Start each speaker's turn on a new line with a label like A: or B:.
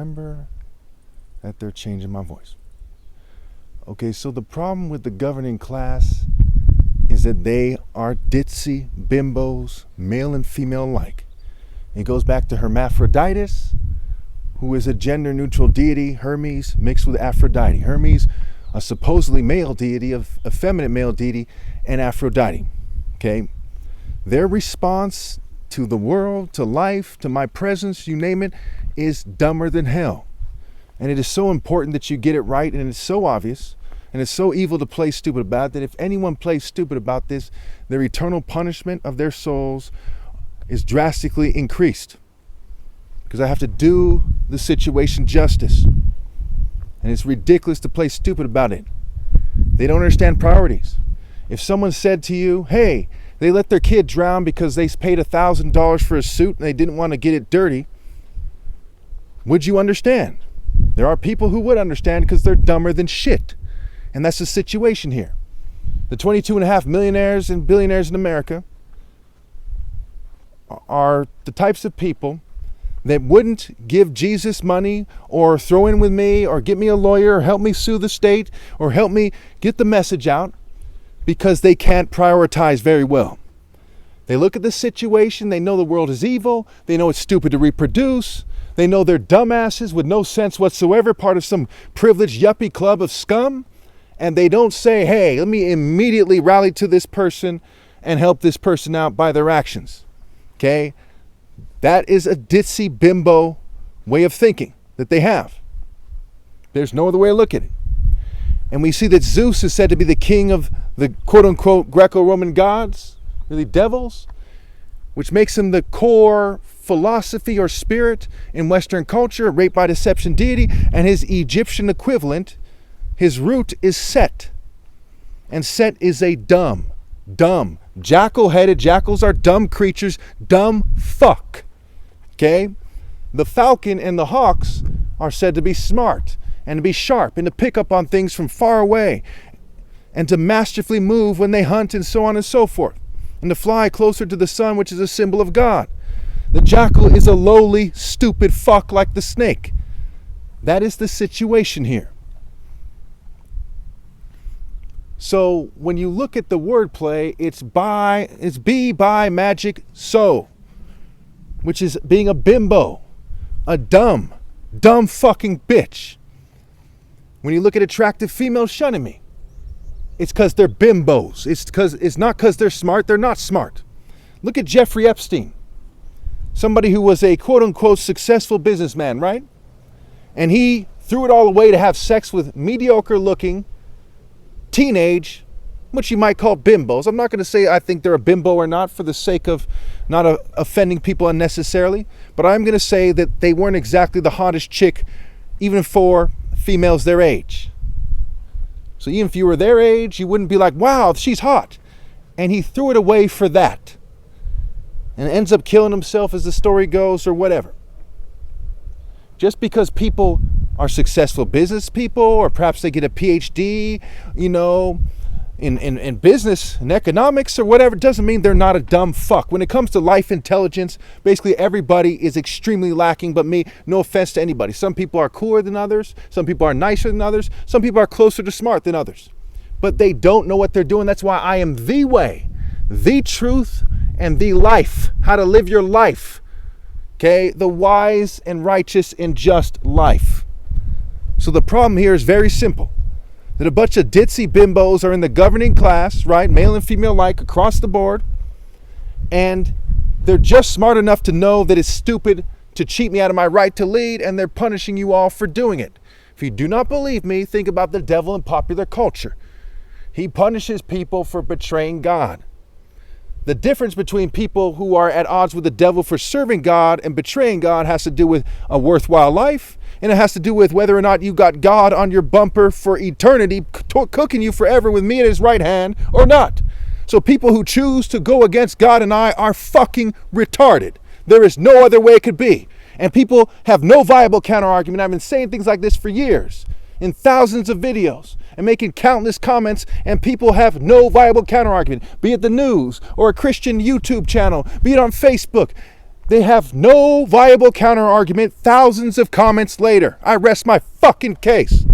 A: Remember that they're changing my voice. Okay, so the problem with the governing class is that they are ditzy bimbos, male and female alike. It goes back to Hermaphroditus, who is a gender-neutral deity, Hermes mixed with Aphrodite. Hermes, a supposedly male deity, a feminine male deity, and Aphrodite. Okay, their response to the world, to life, to my presence, you name it, is dumber than hell. And it is so important that you get it right, and it's so obvious, and it's so evil to play stupid about that if anyone plays stupid about this, their eternal punishment of their souls is drastically increased. Because I have to do the situation justice. And it's ridiculous to play stupid about it. They don't understand priorities. If someone said to you, hey, they let their kid drown because they paid $1,000 for a suit and they didn't want to get it dirty, would you understand? There are people who would understand because they're dumber than shit. And that's the situation here. The 22.5 millionaires and billionaires in America are the types of people that wouldn't give Jesus money or throw in with me or get me a lawyer or help me sue the state or help me get the message out because they can't prioritize very well. They look at the situation, they know the world is evil, they know it's stupid to reproduce, they know they're dumbasses with no sense whatsoever, part of some privileged yuppie club of scum, and they don't say, hey, let me immediately rally to this person and help this person out by their actions. Okay? That is a ditzy bimbo way of thinking that they have. There's no other way to look at it. And we see that Zeus is said to be the king of the quote-unquote Greco-Roman gods, really devils, which makes him the core philosophy or spirit in Western culture, a rape by deception deity, and his Egyptian equivalent, his root is Set. And Set is a dumb, jackal-headed, jackals are dumb creatures, dumb fuck. Okay? The falcon and the hawks are said to be smart and to be sharp and to pick up on things from far away and to masterfully move when they hunt and so on and so forth and to fly closer to the sun, which is a symbol of God. The jackal is a lowly, stupid fuck like the snake. That is the situation here. So when you look at the wordplay, it's be by magic so, which is being a bimbo, a dumb fucking bitch. When you look at attractive females shunning me, it's because they're bimbos. It's not because they're smart. They're not smart. Look at Jeffrey Epstein, somebody who was a quote unquote successful businessman, right? And he threw it all away to have sex with mediocre looking teenage, what you might call bimbos. I'm not going to say I think they're a bimbo or not for the sake of not offending people unnecessarily, but I'm going to say that they weren't exactly the hottest chick even for females their age. So even if you were their age, you wouldn't be like, wow, she's hot. And he threw it away for that. And ends up killing himself as the story goes or whatever. Just because people are successful business people or perhaps they get a PhD, in business and economics or whatever, doesn't mean they're not a dumb fuck. When it comes to life intelligence, basically everybody is extremely lacking but me. No offense to anybody. Some people are cooler than others. Some people are nicer than others. Some people are closer to smart than others. But they don't know what they're doing. That's why I am the way, the truth, and the life. How to live your life. Okay? The wise and righteous and just life. So the problem here is very simple. That a bunch of ditzy bimbos are in the governing class, right? Male and female alike across the board. And they're just smart enough to know that it's stupid to cheat me out of my right to lead, and they're punishing you all for doing it. If you do not believe me, think about the devil in popular culture. He punishes people for betraying God. The difference between people who are at odds with the devil for serving God and betraying God has to do with a worthwhile life. And it has to do with whether or not you got God on your bumper for eternity, cooking you forever with me at his right hand or not. So people who choose to go against God and I are fucking retarded. There is no other way it could be. And people have no viable counter-argument. I've been saying things like this for years in thousands of videos and making countless comments, and people have no viable counter-argument, be it the news or a Christian YouTube channel, be it on Facebook. They have no viable counter argument thousands of comments later. I rest my fucking case.